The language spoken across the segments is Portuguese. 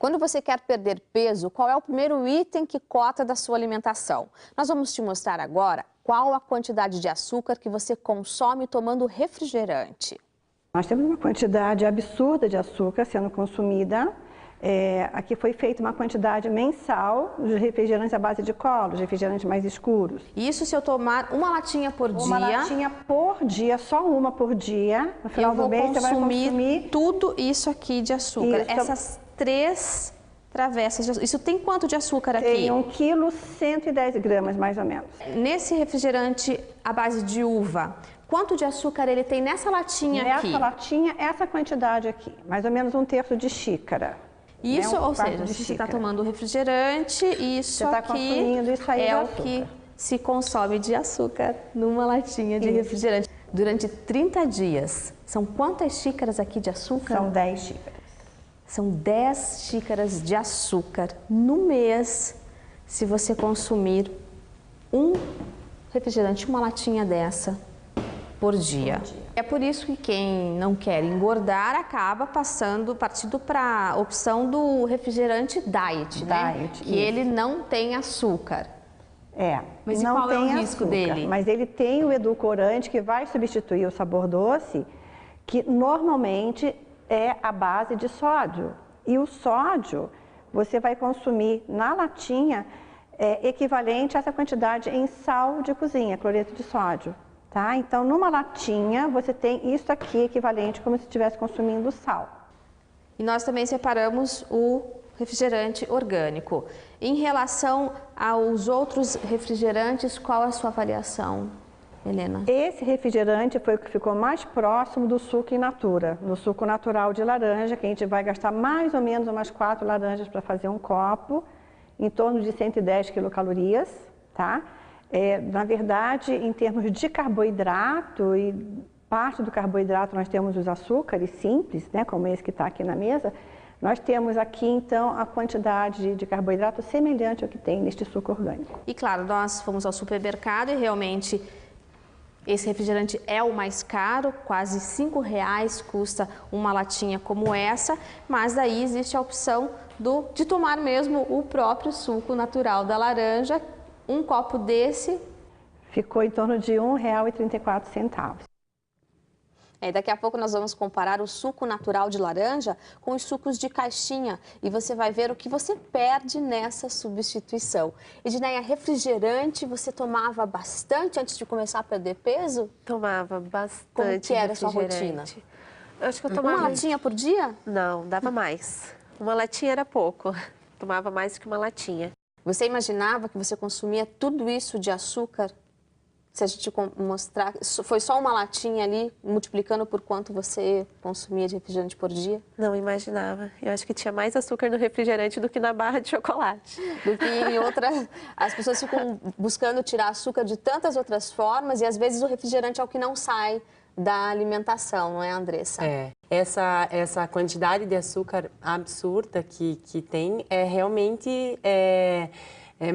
Quando você quer perder peso, qual é o primeiro item que cota da sua alimentação? Nós vamos te mostrar agora qual a quantidade de açúcar que você consome tomando refrigerante. Nós temos uma quantidade absurda de açúcar sendo consumida. Aqui foi feita uma quantidade mensal de refrigerantes à base de cola, refrigerantes mais escuros. Isso se eu tomar uma latinha por dia? Uma latinha por dia, só uma por dia. No final do mês você vai consumir tudo isso aqui de açúcar. Essas 3 travessas de açúcar. Isso tem quanto de açúcar aqui? Tem 1,110 kg, mais ou menos. Nesse refrigerante à base de uva, quanto de açúcar ele tem nessa latinha aqui? Nessa latinha, essa quantidade aqui, mais ou menos 1/3 de xícara. Isso, ou seja, se você está tomando refrigerante, isso aqui é o que se consome de açúcar numa latinha de refrigerante. Durante 30 dias, são quantas xícaras aqui de açúcar? São 10 xícaras. São 10 xícaras de açúcar no mês, se você consumir um refrigerante, uma latinha dessa por dia. É por isso que quem não quer engordar acaba partindo para a opção do refrigerante diet, né? Que ele não tem açúcar. Mas não qual é o risco dele? Mas ele tem o edulcorante que vai substituir o sabor doce, que normalmente é a base de sódio. E o sódio você vai consumir na latinha equivalente a essa quantidade em sal de cozinha, cloreto de sódio. Tá? Então, numa latinha, você tem isso aqui equivalente como se estivesse consumindo sal. E nós também separamos o refrigerante orgânico. Em relação aos outros refrigerantes, qual a sua avaliação, Helena? Esse refrigerante foi o que ficou mais próximo do suco in natura, no suco natural de laranja, que a gente vai gastar mais ou menos umas 4 laranjas para fazer um copo, em torno de 110 quilocalorias, tá? Na verdade, em termos de carboidrato, e parte do carboidrato nós temos os açúcares simples, né, como esse que está aqui na mesa, nós temos aqui então a quantidade de carboidrato semelhante ao que tem neste suco orgânico. E claro, nós fomos ao supermercado e realmente esse refrigerante é o mais caro, quase R$5 custa uma latinha como essa, mas daí existe a opção de tomar mesmo o próprio suco natural da laranja. Um copo desse ficou em torno de R$1,34. Daqui a pouco nós vamos comparar o suco natural de laranja com os sucos de caixinha e você vai ver o que você perde nessa substituição. Edneia, refrigerante você tomava bastante antes de começar a perder peso? Tomava bastante. Como que era a sua rotina? Eu acho que eu tomava... Uma latinha por dia? Não, dava mais. Uma latinha era pouco. Tomava mais do que uma latinha. Você imaginava que você consumia tudo isso de açúcar? Se a gente mostrar, foi só uma latinha ali, multiplicando por quanto você consumia de refrigerante por dia? Não imaginava. Eu acho que tinha mais açúcar no refrigerante do que na barra de chocolate. Do que em outra... As pessoas ficam buscando tirar açúcar de tantas outras formas e às vezes o refrigerante é o que não sai da alimentação, não é, Andressa? Essa quantidade de açúcar absurda que tem realmente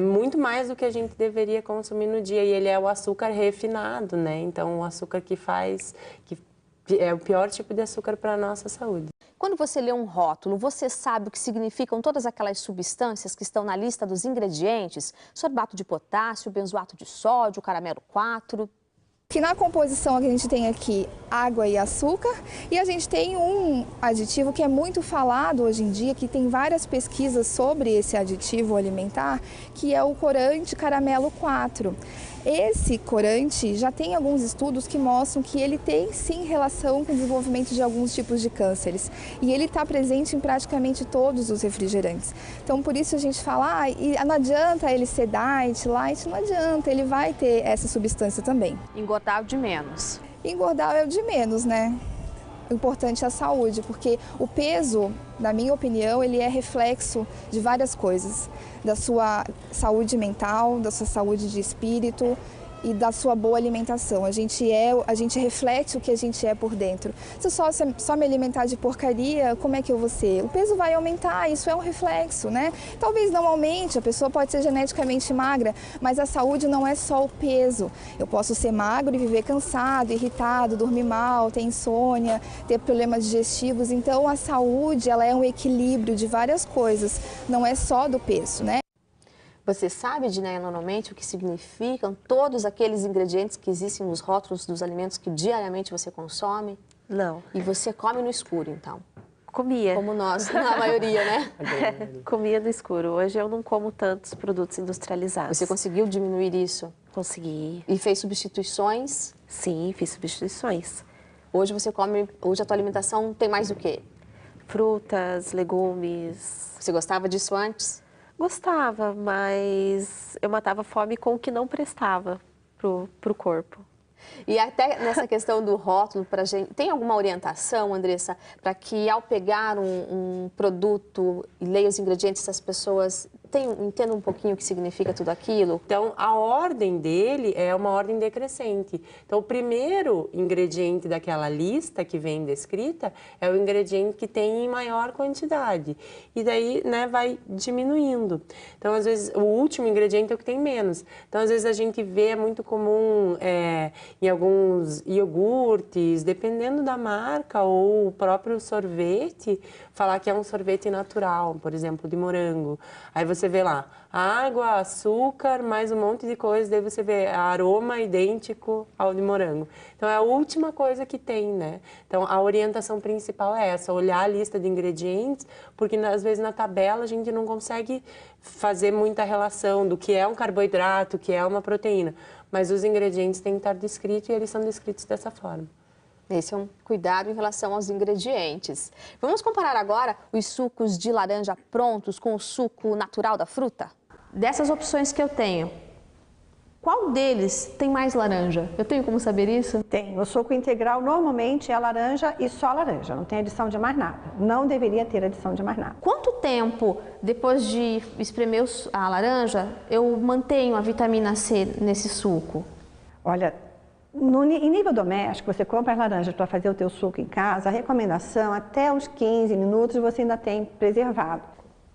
muito mais do que a gente deveria consumir no dia. E ele é o açúcar refinado, né? Então, o açúcar que é o pior tipo de açúcar para a nossa saúde. Quando você lê um rótulo, você sabe o que significam todas aquelas substâncias que estão na lista dos ingredientes? Sorbato de potássio, benzoato de sódio, caramelo 4... Que na composição a gente tem aqui água e açúcar e a gente tem um aditivo que é muito falado hoje em dia, que tem várias pesquisas sobre esse aditivo alimentar, que é o corante caramelo 4. Esse corante já tem alguns estudos que mostram que ele tem sim relação com o desenvolvimento de alguns tipos de cânceres e ele está presente em praticamente todos os refrigerantes. Então por isso a gente fala, não adianta ele ser diet, light, não adianta, ele vai ter essa substância também. Engordar de menos. Engordar é o de menos, né? O importante é a saúde, porque o peso, na minha opinião, ele é reflexo de várias coisas. Da sua saúde mental, da sua saúde de espírito e da sua boa alimentação. A gente reflete o que a gente é por dentro. Se eu só me alimentar de porcaria, como é que eu vou ser? O peso vai aumentar, isso é um reflexo, né? Talvez não aumente, a pessoa pode ser geneticamente magra, mas a saúde não é só o peso. Eu posso ser magro e viver cansado, irritado, dormir mal, ter insônia, ter problemas digestivos. Então a saúde, ela é um equilíbrio de várias coisas, não é só do peso, né? Você sabe, Dinéia, normalmente o que significam todos aqueles ingredientes que existem nos rótulos dos alimentos que diariamente você consome? Não. E você come no escuro, então? Comia. Como nós, na maioria, né? Comia no escuro. Hoje eu não como tantos produtos industrializados. Você conseguiu diminuir isso? Consegui. E fez substituições? Sim, fiz substituições. Hoje hoje a tua alimentação tem mais o quê? Frutas, legumes. Você gostava disso antes? Gostava, mas eu matava a fome com o que não prestava pro corpo. E até nessa questão do rótulo, tem alguma orientação, Andressa, para que ao pegar um produto e leia os ingredientes, as pessoas entendam um pouquinho o que significa tudo aquilo? Então, a ordem dele é uma ordem decrescente. Então, o primeiro ingrediente daquela lista que vem descrita é o ingrediente que tem em maior quantidade. E daí, né, vai diminuindo. Então, às vezes, o último ingrediente é o que tem menos. Então, às vezes, a gente vê, é muito comum em alguns iogurtes, dependendo da marca ou o próprio sorvete, falar que é um sorvete natural, por exemplo, de morango. Aí você vê lá, água, açúcar, mais um monte de coisa, daí você vê aroma idêntico ao de morango. Então, é a última coisa que tem, né? Então, a orientação principal é essa, olhar a lista de ingredientes, porque às vezes na tabela a gente não consegue fazer muita relação do que é um carboidrato, o que é uma proteína. Mas os ingredientes têm que estar descritos e eles são descritos dessa forma. Esse é um cuidado em relação aos ingredientes. Vamos comparar agora os sucos de laranja prontos com o suco natural da fruta? Dessas opções que eu tenho, qual deles tem mais laranja? Eu tenho como saber isso? Tem. O suco integral normalmente é laranja e só laranja, não tem adição de mais nada. Não deveria ter adição de mais nada. Quanto tempo, depois de espremer a laranja, eu mantenho a vitamina C nesse suco? Olha, em nível doméstico, você compra as laranjas para fazer o teu suco em casa, a recomendação, até uns 15 minutos você ainda tem preservado.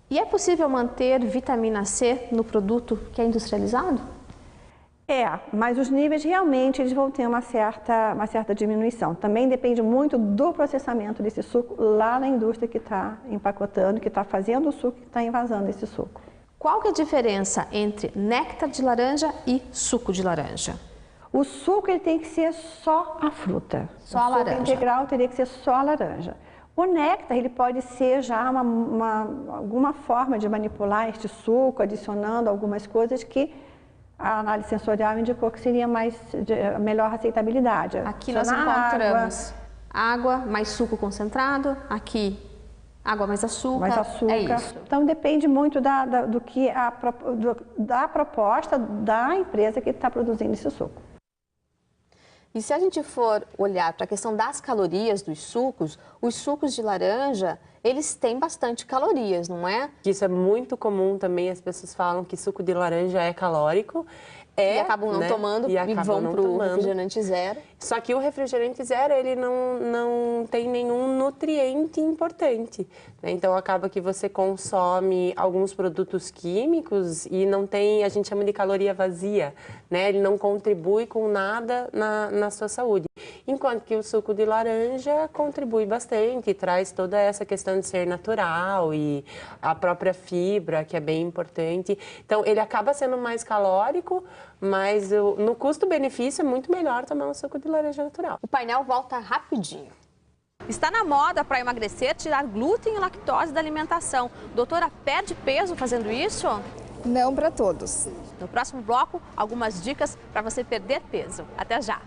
E é possível manter vitamina C no produto que é industrializado? Mas os níveis realmente eles vão ter uma certa diminuição. Também depende muito do processamento desse suco lá na indústria que está empacotando, que está fazendo o suco, que está envasando esse suco. Qual que é a diferença entre néctar de laranja e suco de laranja? O suco ele tem que ser só a fruta. Só a laranja. O suco integral teria que ser só a laranja. O néctar ele pode ser já alguma forma de manipular este suco, adicionando algumas coisas que a análise sensorial indicou que seria melhor aceitabilidade. Aqui nós encontramos água mais suco concentrado, aqui água mais açúcar. Mais açúcar. É isso. Então depende muito da proposta da empresa que está produzindo esse suco. E se a gente for olhar para a questão das calorias dos sucos, os sucos de laranja, eles têm bastante calorias, não é? Isso é muito comum também, as pessoas falam que suco de laranja é calórico. E acabam não tomando e vão para o refrigerante zero. Só que o refrigerante zero, ele não tem nenhum nutriente importante, né? Então, acaba que você consome alguns produtos químicos e não tem, a gente chama de caloria vazia, né? Ele não contribui com nada na sua saúde. Enquanto que o suco de laranja contribui bastante, traz toda essa questão de ser natural e a própria fibra, que é bem importante. Então, ele acaba sendo mais calórico, mas no custo-benefício é muito melhor tomar um suco de laranja natural. O painel volta rapidinho. Está na moda para emagrecer tirar glúten e lactose da alimentação. Doutora, perde peso fazendo isso? Não para todos. No próximo bloco, algumas dicas para você perder peso. Até já!